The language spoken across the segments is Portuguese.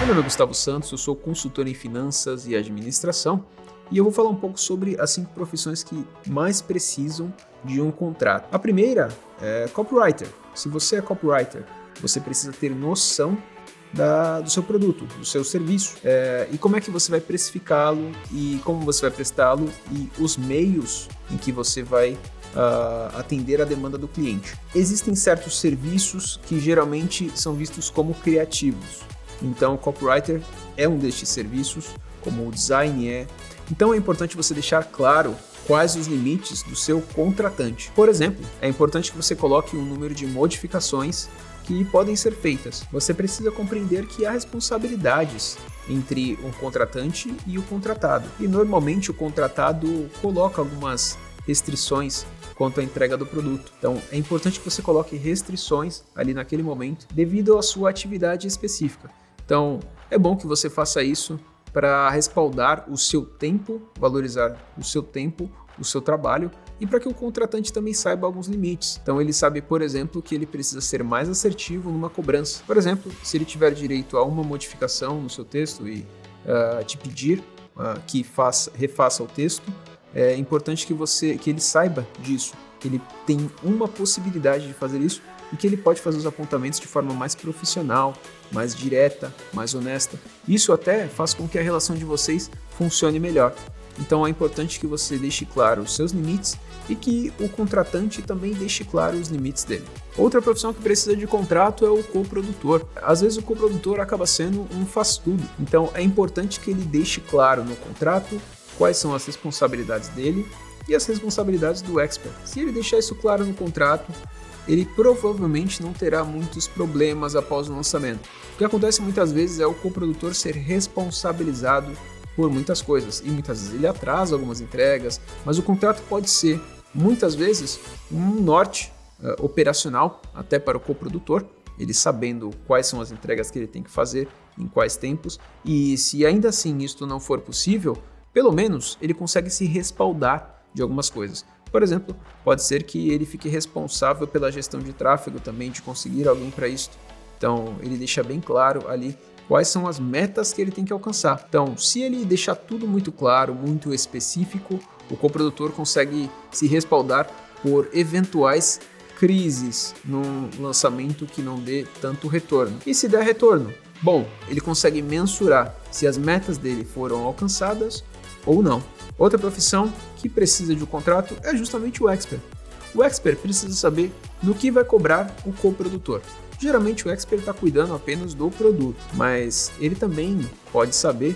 Meu nome é Gustavo Santos, eu sou consultor em finanças e administração e eu vou falar um pouco sobre as 5 profissões que mais precisam de um contrato. A primeira é copywriter. Se você é copywriter, você precisa ter noção do seu produto, do seu serviço, e como é que você vai precificá-lo e como você vai prestá-lo e os meios em que você vai atender a demanda do cliente. Existem certos serviços que geralmente são vistos como criativos, então o copywriter é um destes serviços, como o design é. Então é importante você deixar claro quais os limites do seu contratante. Por exemplo, é importante que você coloque um número de modificações que podem ser feitas. Você precisa compreender que há responsabilidades entre um contratante e o contratado. E normalmente o contratado coloca algumas restrições quanto à entrega do produto. Então é importante que você coloque restrições ali naquele momento devido à sua atividade específica. Então é bom que você faça isso para respaldar o seu tempo, valorizar o seu tempo, o seu trabalho e para que o contratante também saiba alguns limites. Então ele sabe, por exemplo, que ele precisa ser mais assertivo numa cobrança. Por exemplo, se ele tiver direito a uma modificação no seu texto e te pedir que refaça o texto, é importante que ele saiba disso, que ele tem uma possibilidade de fazer isso e que ele pode fazer os apontamentos de forma mais profissional, mais direta, mais honesta. Isso até faz com que a relação de vocês funcione melhor. Então é importante que você deixe claro os seus limites e que o contratante também deixe claro os limites dele. Outra profissão que precisa de contrato é o coprodutor. Às vezes o coprodutor acaba sendo um faz-tudo, então é importante que ele deixe claro no contrato quais são as responsabilidades dele e as responsabilidades do expert. Se ele deixar isso claro no contrato, ele provavelmente não terá muitos problemas após o lançamento. O que acontece muitas vezes é o coprodutor ser responsabilizado por muitas coisas, e muitas vezes ele atrasa algumas entregas, mas o contrato pode ser, muitas vezes, um norte operacional até para o coprodutor, ele sabendo quais são as entregas que ele tem que fazer, em quais tempos, e se ainda assim isto não for possível, pelo menos ele consegue se respaldar de algumas coisas. Por exemplo, pode ser que ele fique responsável pela gestão de tráfego também, de conseguir alguém para isso. Então, ele deixa bem claro ali quais são as metas que ele tem que alcançar. Então, se ele deixar tudo muito claro, muito específico, o coprodutor consegue se respaldar por eventuais crises no lançamento que não dê tanto retorno. E se der retorno, bom, ele consegue mensurar se as metas dele foram alcançadas ou não. Outra profissão que precisa de um contrato é justamente o expert. O expert precisa saber no que vai cobrar o coprodutor. Geralmente o expert está cuidando apenas do produto, mas ele também pode saber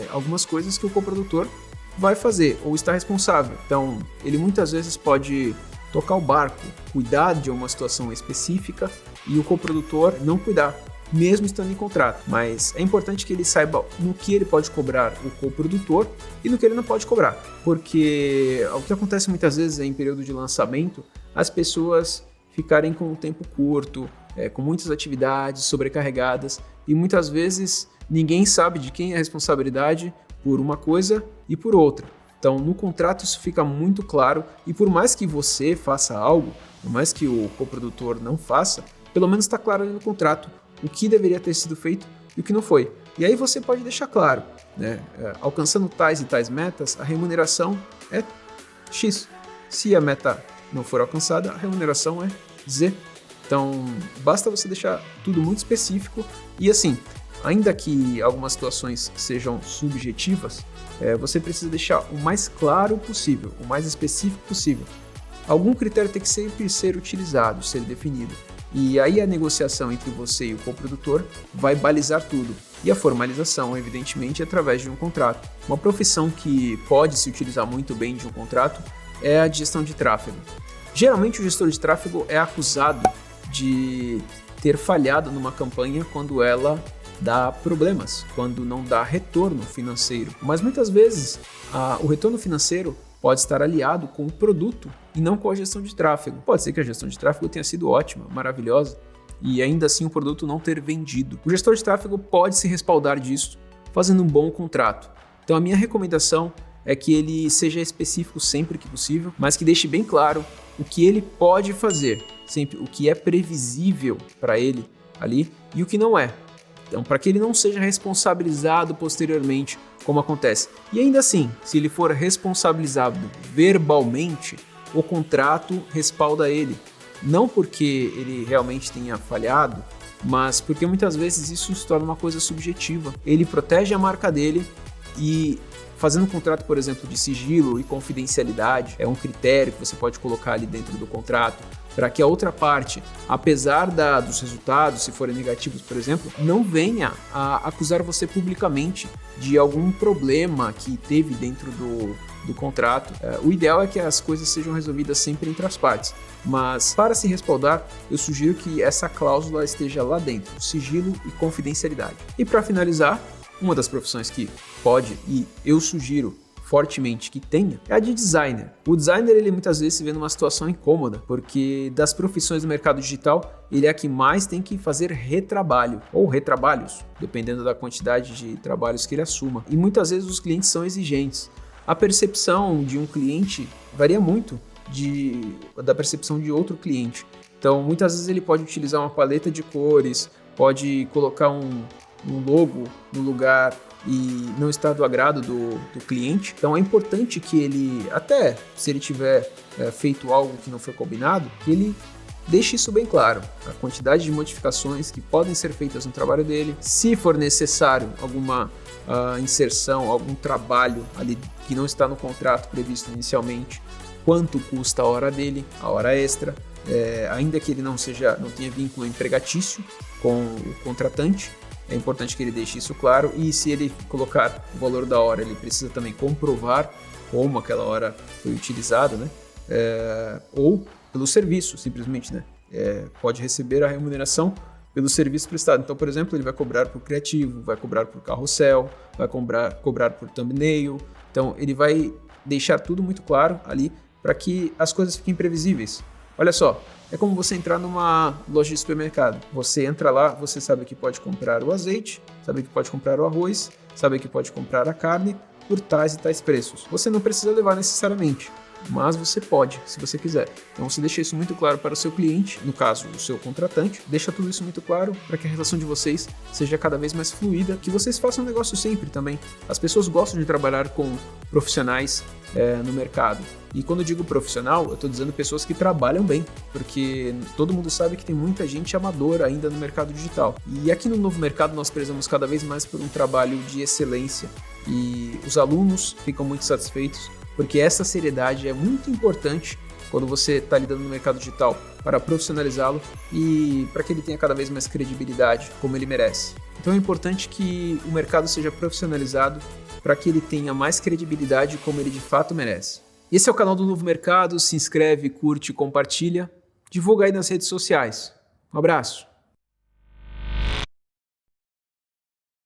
algumas coisas que o coprodutor vai fazer ou está responsável. Então ele muitas vezes pode tocar o barco, cuidar de uma situação específica e o coprodutor não cuidar, mesmo estando em contrato. Mas é importante que ele saiba no que ele pode cobrar o coprodutor e no que ele não pode cobrar. Porque o que acontece muitas vezes é em período de lançamento, as pessoas ficarem com um tempo curto, com muitas atividades sobrecarregadas e muitas vezes ninguém sabe de quem é a responsabilidade por uma coisa e por outra. Então no contrato isso fica muito claro e por mais que você faça algo, por mais que o coprodutor não faça, pelo menos está claro ali no contrato o que deveria ter sido feito e o que não foi. E aí você pode deixar claro, alcançando tais e tais metas, a remuneração é X. Se a meta não for alcançada, a remuneração é Z. Então, basta você deixar tudo muito específico e assim, ainda que algumas situações sejam subjetivas, você precisa deixar o mais claro possível, o mais específico possível. Algum critério tem que sempre ser utilizado, ser definido. E aí a negociação entre você e o coprodutor vai balizar tudo. E a formalização, evidentemente, é através de um contrato. Uma profissão que pode se utilizar muito bem de um contrato é a de gestão de tráfego. Geralmente o gestor de tráfego é acusado de ter falhado numa campanha quando ela dá problemas, quando não dá retorno financeiro. Mas muitas vezes o retorno financeiro pode estar aliado com o produto e não com a gestão de tráfego. Pode ser que a gestão de tráfego tenha sido ótima, maravilhosa, e ainda assim o produto não ter vendido. O gestor de tráfego pode se respaldar disso fazendo um bom contrato. Então a minha recomendação é que ele seja específico sempre que possível, mas que deixe bem claro o que ele pode fazer, sempre o que é previsível para ele ali e o que não é. Então, para que ele não seja responsabilizado posteriormente, como acontece. E ainda assim, se ele for responsabilizado verbalmente, o contrato respalda ele. Não porque ele realmente tenha falhado, mas porque muitas vezes isso se torna uma coisa subjetiva. Ele protege a marca dele e fazendo um contrato, por exemplo, de sigilo e confidencialidade, é um critério que você pode colocar ali dentro do contrato, para que a outra parte, apesar dos resultados, se forem negativos, por exemplo, não venha a acusar você publicamente de algum problema que teve dentro do contrato. O ideal é que as coisas sejam resolvidas sempre entre as partes, mas para se respaldar, eu sugiro que essa cláusula esteja lá dentro, sigilo e confidencialidade. E para finalizar, uma das profissões que pode, e eu sugiro fortemente que tenha, é a de designer. O designer, ele muitas vezes se vê numa situação incômoda, porque das profissões do mercado digital, ele é a que mais tem que fazer retrabalho, ou retrabalhos, dependendo da quantidade de trabalhos que ele assuma. E muitas vezes os clientes são exigentes. A percepção de um cliente varia muito da percepção de outro cliente. Então, muitas vezes ele pode utilizar uma paleta de cores, pode colocar um logo no lugar e não está do agrado do cliente. Então é importante que ele, até se ele tiver feito algo que não foi combinado, que ele deixe isso bem claro. A quantidade de modificações que podem ser feitas no trabalho dele, se for necessário alguma inserção, algum trabalho ali que não está no contrato previsto inicialmente, quanto custa a hora dele, a hora extra, ainda que ele não tenha vínculo empregatício com o contratante. É importante que ele deixe isso claro, e se ele colocar o valor da hora, ele precisa também comprovar como aquela hora foi utilizada, né? Ou pelo serviço, simplesmente, né? Pode receber a remuneração pelo serviço prestado. Então, por exemplo, ele vai cobrar por criativo, vai cobrar por carrossel, vai cobrar por thumbnail. Então, ele vai deixar tudo muito claro ali para que as coisas fiquem previsíveis. Olha só, é como você entrar numa loja de supermercado. Você entra lá, você sabe que pode comprar o azeite, sabe que pode comprar o arroz, sabe que pode comprar a carne por tais e tais preços. Você não precisa levar necessariamente, mas você pode, se você quiser. Então você deixa isso muito claro para o seu cliente, no caso, o seu contratante. Deixa tudo isso muito claro para que a relação de vocês seja cada vez mais fluida, que vocês façam um negócio sempre também. As pessoas gostam de trabalhar com profissionais no mercado. E quando eu digo profissional, eu estou dizendo pessoas que trabalham bem, porque todo mundo sabe que tem muita gente amadora ainda no mercado digital. E aqui no novo mercado nós prezamos cada vez mais por um trabalho de excelência, e os alunos ficam muito satisfeitos, porque essa seriedade é muito importante quando você está lidando no mercado digital, para profissionalizá-lo e para que ele tenha cada vez mais credibilidade, como ele merece. Então é importante que o mercado seja profissionalizado para que ele tenha mais credibilidade como ele de fato merece. Esse é o canal do Novo Mercado, se inscreve, curte, compartilha, divulga aí nas redes sociais. Um abraço!